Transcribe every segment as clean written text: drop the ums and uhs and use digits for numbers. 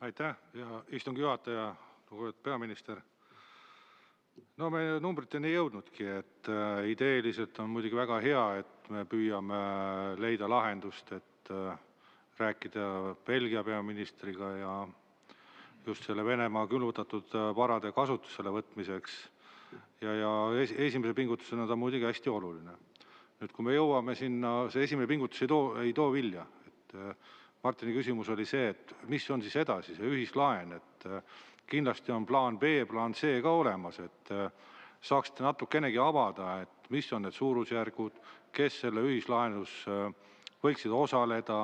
Aitäh, ja istungi juhataja, lugupeetud peaminister. No me numbriteni ei jõudnudki, et ideeliselt on muidugi väga hea, et me püüame leida lahendust, et rääkida Belgia peaministriga ja just selle Venemaa külmutatud varade kasutusele võtmiseks. Ja esimese pingutusena ta muidugi hästi oluline. Nüüd, kui me jõuame sinna, see esimene pingutus ei too vilja. Martini küsimus oli see, et mis on siis edasi, see ühislaen, et kindlasti on plaan B, plaan C ka olemas, et saaksite natukenegi avada, et mis on need suurusjärgud, kes selle ühislaenus võiksid osaleda,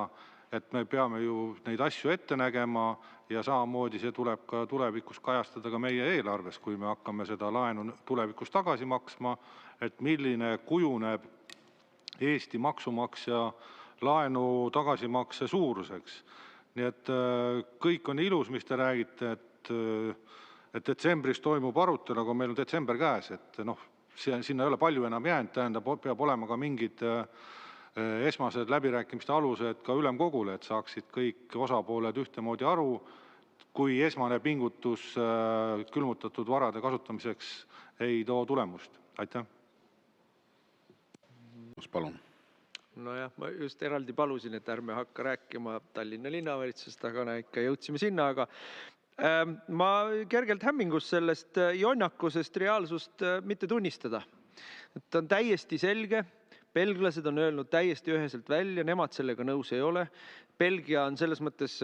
et me peame ju neid asju ette nägema ja samamoodi see tuleb ka tulevikus kajastada ka meie eelarves, kui me hakkame seda laenu tulevikus tagasi maksma, et milline kujuneb Eesti maksumaksja laenu tagasimakse suuruseks. Nii et kõik on ilus, mis te räägite, et detsembris toimub arutelu, aga meil on detsember käes, et sinna ei ole palju enam jäänud, tähendab, peab olema ka mingid esmased läbirääkimiste alused ka ülemkogule, et saaksid kõik osapooled ühtemoodi aru, kui esmane pingutus külmutatud varade kasutamiseks ei too tulemust. Aitäh. Palun. Nojah, ma just eraldi palusin, et ärme hakka rääkima Tallinna linnavalitsusest, aga ikka jõudsime sinna, aga ma kergelt hämmingus sellest jonnakusest reaalsust mitte tunnistada. Et on täiesti selge, belglased on öelnud täiesti üheselt välja, nemad sellega nõus ei ole. Belgia on selles mõttes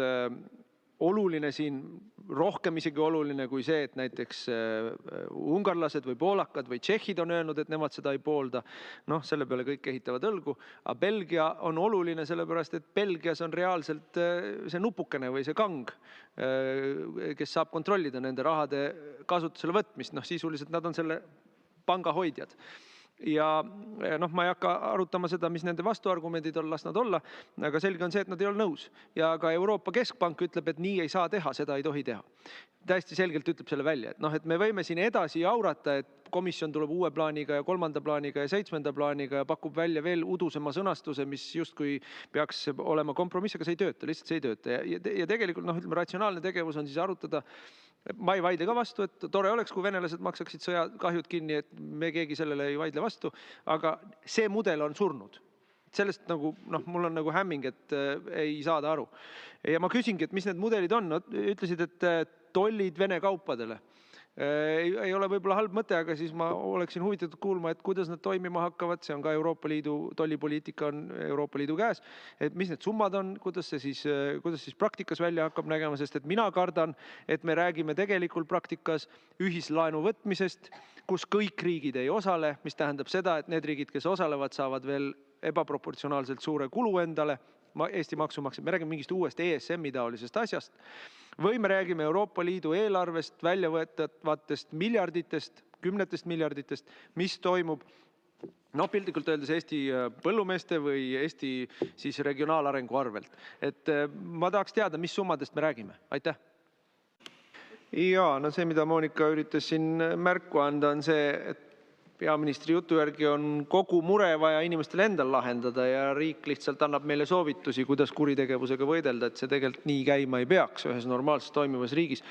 oluline siin, rohkem isegi oluline kui see, et näiteks ungarlased või poolakad või tšehhid on öelnud, et nemad seda ei poolda. Selle peale kõik ehitavad õlgu. Aga Belgia on oluline sellepärast, et Belgias on reaalselt see nupukene või see kang, kes saab kontrollida nende rahade kasutusele võtmist. Sisuliselt nad on selle panga hoidjad. Ja ma ei hakka arutama seda, mis nende vastuargumendid on, las nad olla, aga selge on see, et nad ei ole nõus. Ja ka Euroopa Keskpank ütleb, et nii ei saa teha, seda ei tohi teha. Täiesti selgelt ütleb selle välja, et me võime siin edasi jaurata, et komisjon tuleb uue plaaniga ja 3. plaaniga ja 7. plaaniga ja pakub välja veel udusema sõnastuse, mis justkui peaks olema kompromiss, aga see ei tööta, lihtsalt see ei tööta. Ja tegelikult, ratsionaalne tegevus on siis arutada. Ma ei vaidle ka vastu, et tore oleks, kui venelased maksaksid sõjakahjud kinni, et me keegi sellele ei vaidle vastu, aga see mudel on surnud. Sellest mul on hämming, et ei saada aru. Ja ma küsingi, et mis need mudelid on? Ütlesid, et tollid Vene kaupadele. Ei ole võib-olla halb mõte, aga siis ma oleksin huvitatud kuulma, et kuidas nad toimima hakkavad, see on ka Euroopa Liidu tollipoliitika on Euroopa Liidu käes, et mis need summad on, kuidas siis praktikas välja hakkab nägema, sest et mina kardan, et me räägime tegelikult praktikas ühislaenu võtmisest, kus kõik riigid ei osale, mis tähendab seda, et need riigid, kes osalevad, saavad veel ebaproportsionaalselt suure kulu endale, Eesti maksumaksjad, me räägime mingist uuest ESM-i taolisest asjast, või me räägime Euroopa Liidu eelarvest välja võetavatest miljarditest, 10 miljarditest, mis toimub piltlikult öeldes Eesti põllumeeste või Eesti siis regionaalarengu arvelt. Et ma tahaks teada, mis summadest me räägime. Aitäh. See, mida Monika üritas siin märku anda, on see, et peaministri jutu järgi on kogu mure vaja inimestel endal lahendada ja riik lihtsalt annab meile soovitusi, kuidas kuritegevusega võidelda, et see tegelikult nii käima ei peaks ühes normaalses toimivas riigis.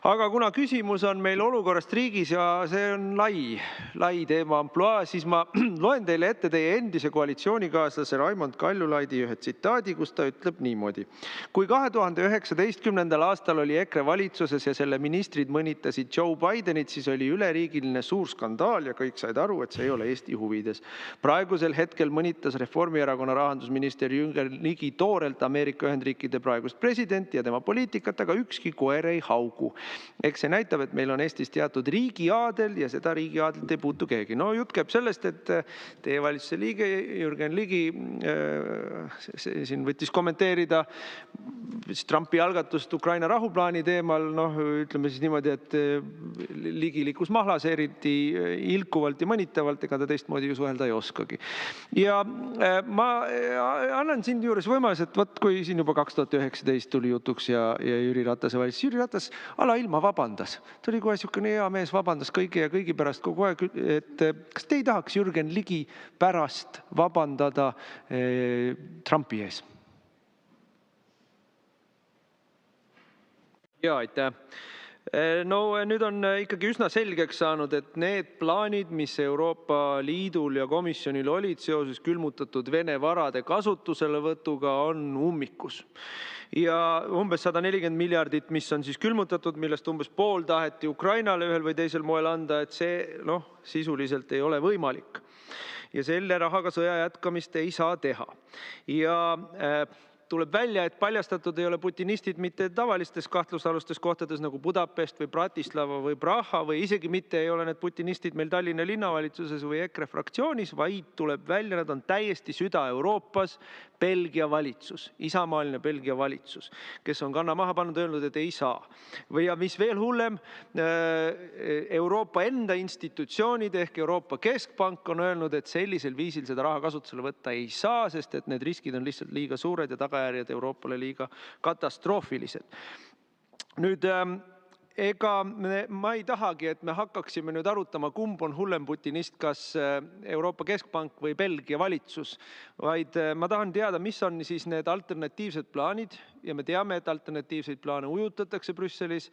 Aga kuna küsimus on meil olukorrast riigis ja see on lai teema ampluaa, siis ma loen teile ette teie endise koalitsioonikaaslase Raimond Kaljulaidi ühe tsitaadi, kus ta ütleb niimoodi. Kui 2019. aastal oli EKRE valitsuses ja selle ministrid mõnitasid Joe Bidenit, siis oli üleriigiline suur skandaal ja kõik said aru, et see ei ole Eesti huvides. Praegusel hetkel mõnitas Reformierakonna rahandusminister Jürgen Ligi toorelt Ameerika Ühendriikide praegust presidenti ja tema poliitikat, aga ükski koer ei haugu. Eks see näitab, et meil on Eestis teatud riigiaadel ja seda riigiaadelt ei puutu keegi. Jutt käib sellest, et teie valitsuse liige Jürgen Ligi siin võttis kommenteerida Trumpi algatust Ukraina rahuplaani teemal, ütleme siis niimoodi, et Ligi liikus mahlas eriti ilkuvalt ja mõnitavalt, ega ta teistmoodi ju suhelda ei oskagi. Ja ma annan siin juures võimalus, et kui siin juba 2019 tuli jutuks ja Jüri Ratase valitsus, Jüri Ratas alailma vabandas. Ta oli kohe niisugune hea mees, vabandas kõigi ja kõigi pärast kogu aeg, et kas te ei tahaks Jürgen Ligi pärast vabandada Trumpi ees? Jaa, aitäh. No nüüd on ikkagi üsna selgeks saanud, et need plaanid, mis Euroopa Liidul ja komisjonil olid seoses külmutatud Vene varade kasutuselevõtuga, on ummikus. Ja umbes 140 miljardit, mis on siis külmutatud, millest umbes pool taheti Ukrainale ühel või teisel moel anda, et see sisuliselt ei ole võimalik. Ja selle rahaga sõja jätkamist ei saa teha. Ja tuleb välja, et paljastatud ei ole putinistid mitte tavalistes kahtlusalustes kohtades nagu Budapest või Bratislava või Praha või isegi mitte ei ole need putinistid meil Tallinna linnavalitsuses või EKRE fraktsioonis, vaid tuleb välja, nad on täiesti süda-Euroopas Belgia valitsus, isamaaline Belgia valitsus, kes on kanna maha pannud, öelnud, et ei saa. Või ja mis veel hullem, Euroopa enda institutsioonid ehk Euroopa Keskpank on öelnud, et sellisel viisil seda raha kasutusele võtta ei saa, sest et need riskid on lihtsalt liiga suured ja tagajärjed Euroopale liiga katastroofilised. Nüüd, ma ei tahagi, et me hakkaksime nüüd arutama, kumb on hullem putinist, kas Euroopa Keskpank või Belgia valitsus, vaid ma tahan teada, mis on siis need alternatiivsed plaanid ja me teame, et alternatiivseid plaane ujutatakse Brüsselis.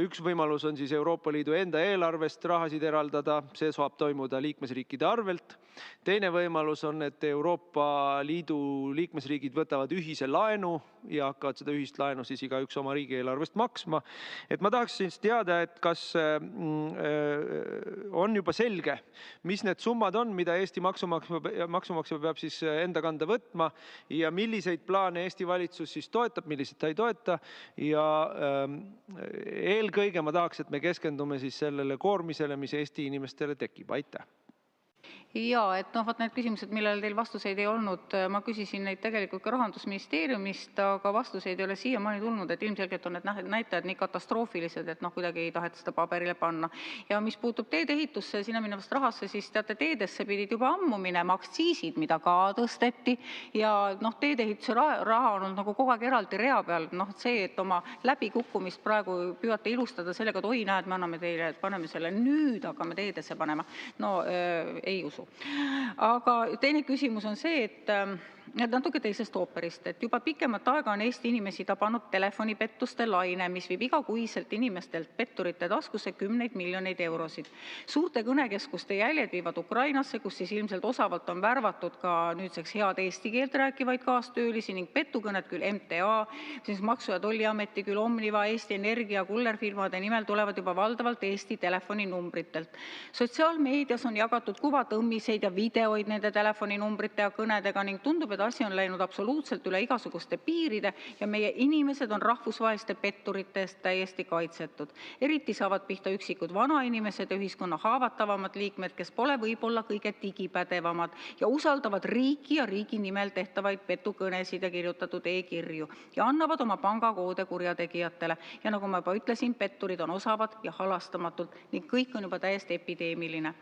Üks võimalus on siis Euroopa Liidu enda eelarvest rahasid eraldada, see saab toimuda liikmesriikide arvelt. Teine võimalus on, et Euroopa Liidu liikmesriigid võtavad ühise laenu ja hakkavad seda ühist laenu siis igaüks oma riigieelarvest maksma. Et ma tahaks siis teada, et kas on juba selge, mis need summad on, mida Eesti maksumaksja peab siis enda kanda võtma ja milliseid plaane Eesti valitsus siis toetab, millised ta ei toeta ja eelkõige ma tahaks, et me keskendume siis sellele koormisele, mis Eesti inimestele tekib. Aitäh! Jaa, et vaat need küsimused, millele teil vastuseid ei olnud, ma küsisin neid tegelikult ka Rahandusministeeriumist, aga vastuseid ei ole siiamaani tulnud, et ilmselgelt on need näitajad nii katastroofilised, et kuidagi ei taheta seda paberile panna. Ja mis puutub teedeehitusse sinna minevast rahasse, siis teate, teedesse pidid juba ammu minema aktsiisid, mida ka tõsteti ja teedeehituse raha on olnud nagu kogu aeg eraldi rea peal. See, et oma läbikukkumist praegu püüate ilustada sellega, et oi, näed, me anname teile, paneme selle nüüd, hakkame teedesse panema. Ei usu. Aga teine küsimus on see, et natuke teisest ooperist, et juba pikemat aega on Eesti inimesi tabanud telefonipettuste laine, mis viib igakuiselt inimestelt petturite taskusse 10 miljoneid eurosid. Suurte kõnekeskuste jäljed viivad Ukrainasse, kus siis ilmselt osavalt on värvatud ka nüüdseks head eesti keelt rääkivaid kaastöölisi ning pettukõned küll MTA, siis Maksu- ja Tolliameti, küll Omniva, Eesti Energia, kullerfirmade nimel tulevad juba valdavalt Eesti telefoninumbritelt. Sotsiaalmeedias on jagatud kuvatõmmiseid ja videoid nende telefoninumbrite ja kõnedega ning tundub, et asi on läinud absoluutselt üle igasuguste piiride ja meie inimesed on rahvusvaheliste petturite eest täiesti kaitsetud. Eriti saavad pihta üksikud vanainimesed ja ühiskonna haavatavamad liikmed, kes pole võib-olla kõige digipädevamad ja usaldavad riiki ja riigi nimel tehtavaid petukõnesid ja kirjutatud e-kirju ja annavad oma pangakoode kurjategijatele. Ja nagu ma juba ütlesin, petturid on osavad ja halastamatult ning kõik on juba täiesti epideemiline.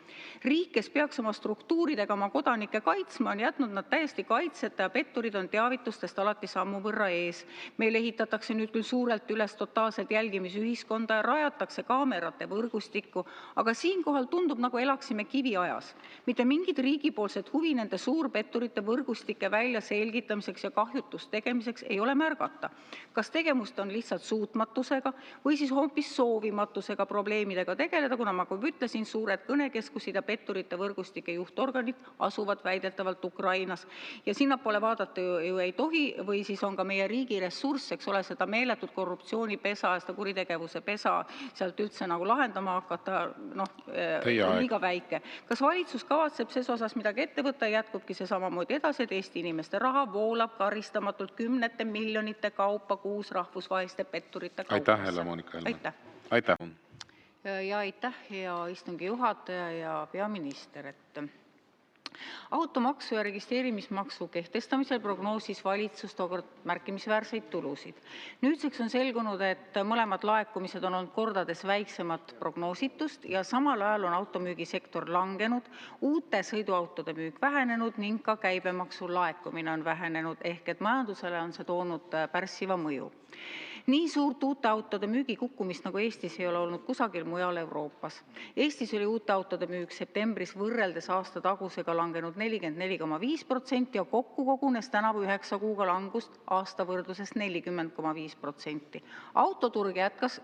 Riik, kes peaks oma struktuuridega oma kodanikke kaitsma, on jätnud nad täiesti kaitseta ja petturid on teavitustest alati sammu võrra ees. Meil ehitatakse nüüd küll suurelt üles totaalselt jälgimisühiskonda ja rajatakse kaamerate võrgustikku, aga siinkohal tundub, nagu elaksime kiviajas. Mitte mingid riigipoolsed huvi nende suurpetturite võrgustike välja selgitamiseks ja kahjutust tegemiseks ei ole märgata. Kas tegemust on lihtsalt suutmatusega või siis hoopis soovimatusega probleemidega tegeleda, kuna ma ütlesin, suured kõnekeskusid ja petturite võrgustike juhtorganid asuvad väidetavalt Ukrainas ja sinna pole vaadata ju ei tohi või siis on ka meie riigi ressurss, eks ole, seda meeletut korruptsioonipesa ja seda kuritegevuse pesa sealt üldse nagu lahendama hakata, on liiga väike. Kas valitsus kavatseb ses osas midagi ette võtta ja jätkubki see samamoodi edasi, et Eesti inimeste raha voolab karistamatult 10 miljonite kaupa kuus rahvusvaheliste petturite kaupasse? Aitäh, Helle-Moonika Helme. Aitäh. Ja aitäh, hea istungi juhataja ja peaminister, automaksu ja registreerimismaksu kehtestamisel prognoosis valitsus tookord märkimisväärseid tulusid. Nüüdseks on selgunud, et mõlemad laekumised on olnud kordades väiksemad prognoositust ja samal ajal on automüügisektor langenud, uute sõiduautode müük vähenenud ning ka käibemaksu laekumine on vähenenud ehk et majandusele on see toonud pärssiva mõju. Nii suurt uute autode müügi kukkumist nagu Eestis ei ole olnud kusagil mujal Euroopas. Eestis oli uute autode müük septembris võrreldes aasta tagusega langenud 44,5% ja kokku kogunes tänavu 9 kuuga langust aasta võrdluses 40,5%. Autoturg jätkas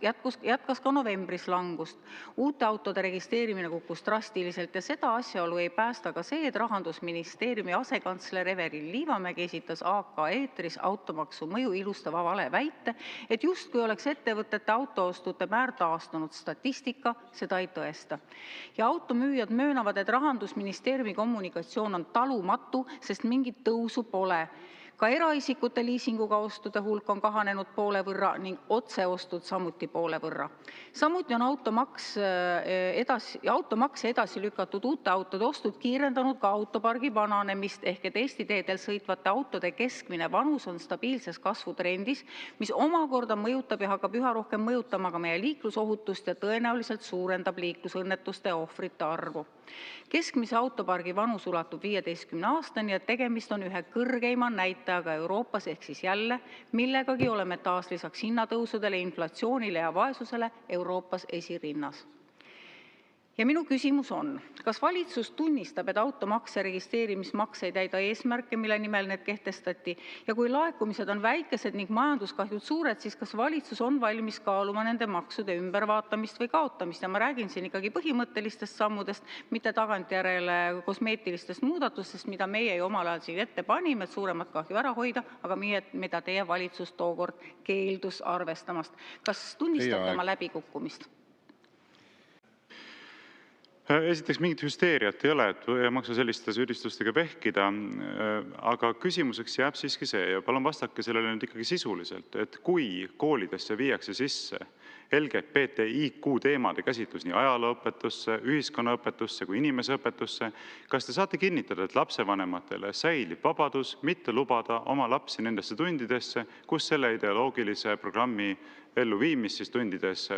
ka novembris langust. Uute autode registreerimine kukkus drastiliselt ja seda asjaolu ei päästa ka see, et Rahandusministeeriumi asekantsler Evelin Liivamägi esitas AK eetris automaksu mõju ilustava valeväite, et justkui oleks ettevõtete autoostute määr taastunud. Statistika seda ei tõesta. Ja automüüjad möönavad, et Rahandusministeeriumi kommunikatsioon on talumatu, sest mingit tõusu pole. Ka eraisikute liisinguga ostude hulk on kahanenud poole võrra ning otseostud samuti poole võrra. Samuti on automakse edasi lükatud uute autode ostud kiirendanud ka autopargi vananemist ehk et Eesti teedel sõitvate autode keskmine vanus on stabiilses kasvutrendis, mis omakorda mõjutab ja hakkab üha rohkem mõjutama ka meie liiklusohutust ja tõenäoliselt suurendab liiklusõnnetuste ohvrite arvu. Keskmise autopargi vanus ulatub 15 aastani ja tegemist on ühe kõrgeima näitajaga Euroopas ehk siis jälle millegagi oleme taas lisaks hinnatõusudele, inflatsioonile ja vaesusele Euroopas esirinnas. Ja minu küsimus on, kas valitsus tunnistab, et automaks ja registreerimismaks ei täida eesmärke, mille nimel need kehtestati, ja kui laekumised on väikesed ning majanduskahjud suured, siis kas valitsus on valmis kaaluma nende maksude ümbervaatamist või kaotamist? Ja ma räägin siin ikkagi põhimõttelistest sammudest, mitte tagantjärele kosmeetilistest muudatustest, mida meie ju omal ajal siin ette panime, et suuremat kahju ära hoida, aga mida teie valitsus tookord keeldus arvestamast. Kas tunnistate oma läbikukkumist? Esiteks mingit hüsteeriat ei ole, et ei maksa selliste süüdistustega vehkida, aga küsimuseks jääb siiski see, ja palun vastake sellele nüüd ikkagi sisuliselt, et kui koolidesse viiakse sisse LGBTIQ teemade käsitlus nii ajalooõpetusse, ühiskonnaõpetusse kui inimeseõpetusse, kas te saate kinnitada, et lapsevanematele säilib vabadus mitte lubada oma lapsi nendesse tundidesse, kus selle ideoloogilise programmi elluviimist siis tundides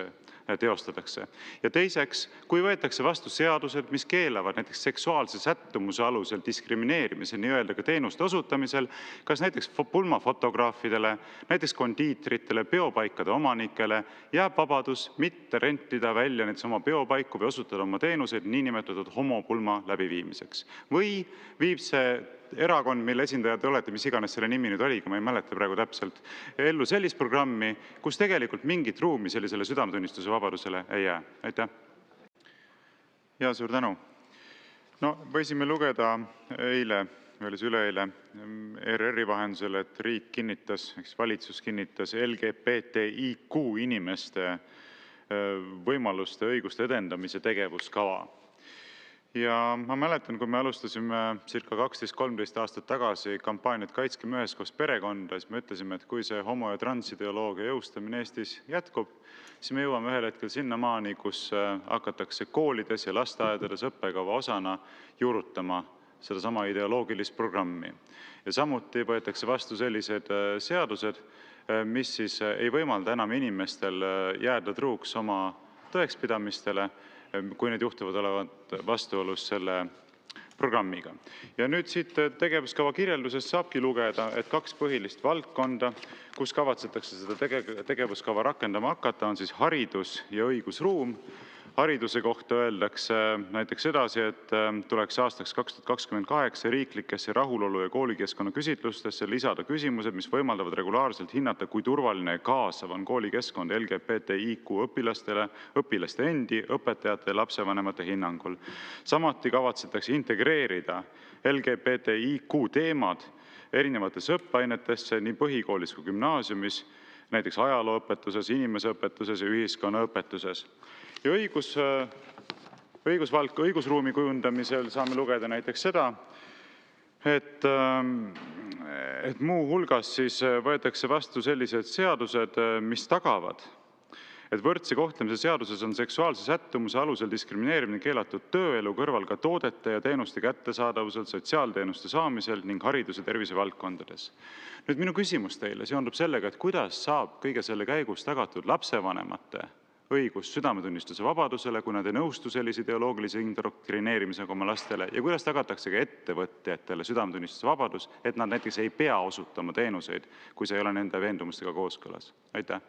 teostatakse? Ja teiseks, kui võetakse vastu seadused, mis keelavad näiteks seksuaalse sättumuse alusel diskrimineerimise nii-öelda ka teenuste osutamisel, kas näiteks pulmafotograafidele, näiteks kondiitritele, biopaikade omanikele jääb vabadus mitte rentida välja näiteks oma biopaiku või osutada oma teenuseid niinimetatud homopulma läbiviimiseks? Või viib see erakond, mille esindajad olete, mis iganes selle nimi nüüd oligi, ma ei mäleta praegu täpselt, ellu sellist programmi, kus tegelikult mingit ruumi sellisele südametunnistuse vabadusele ei jää? Aitäh! Ja suur tänu! No, võisime lugeda eile, või oli see üleeile, ERR-i vahendusel, et riik kinnitas, valitsus kinnitas LGBTIQ inimeste võimaluste õiguste edendamise tegevuskava. Ja ma mäletan, kui me alustasime circa 12-13 aastat tagasi kampaaniat Kaitskem üheskoos perekonda, siis me ütlesime, et kui see homo- ja transideoloogia jõustamine Eestis jätkub, siis me jõuame ühel hetkel sinnamaani, kus hakatakse koolides ja lasteaedades õppekava osana juurutama sedasama ideoloogilist programmi. Ja samuti võetakse vastu sellised seadused, mis siis ei võimalda enam inimestel jääda truuks oma tõekspidamistele, kui need juhtuvad olevat vastuolus selle programmiga. Ja nüüd siit tegevuskava kirjeldusest saabki lugeda, et 2 põhilist valdkonda, kus kavatsetakse seda tegevuskava rakendama hakata, on siis haridus ja õigusruum. Hariduse kohta öeldakse näiteks edasi, et tuleks aastaks 2028 riiklikesse rahulolu- ja koolikeskkonna küsitlustesse lisada küsimused, mis võimaldavad regulaarselt hinnata, kui turvaline ja kaasav on koolikeskkond LGBTIQ õpilastele, õpilaste endi, õpetajate ja lapsevanemate hinnangul. Samuti kavatsetakse integreerida LGBTIQ teemad erinevates õppeainetesse nii põhikoolis kui gümnaasiumis, näiteks ajalooõpetuses, inimeseõpetuses ja ühiskonnaõpetuses. Ja õigusruumi kujundamisel saame lugeda näiteks seda, et muu hulgas siis võetakse vastu sellised seadused, mis tagavad, et võrdse kohtlemise seaduses on seksuaalse sättumuse alusel diskrimineerimine keelatud tööelu kõrval ka toodete ja teenuste kättesaadavusel, sotsiaalteenuste saamisel ning haridus- ja tervisevaldkondades. Nüüd minu küsimus teile seondub sellega, et kuidas saab kõige selle käigus tagatud lapsevanemate õigus südametunnistuse vabadusele, kui nad ei nõustu sellise ideoloogilise indoktrineerimisega oma lastele, ja kuidas tagatakse ka ettevõtjatele südametunnistuse vabadus, et nad näiteks ei pea osutama teenuseid, kui see ei ole nende veendumustega kooskõlas? Aitäh!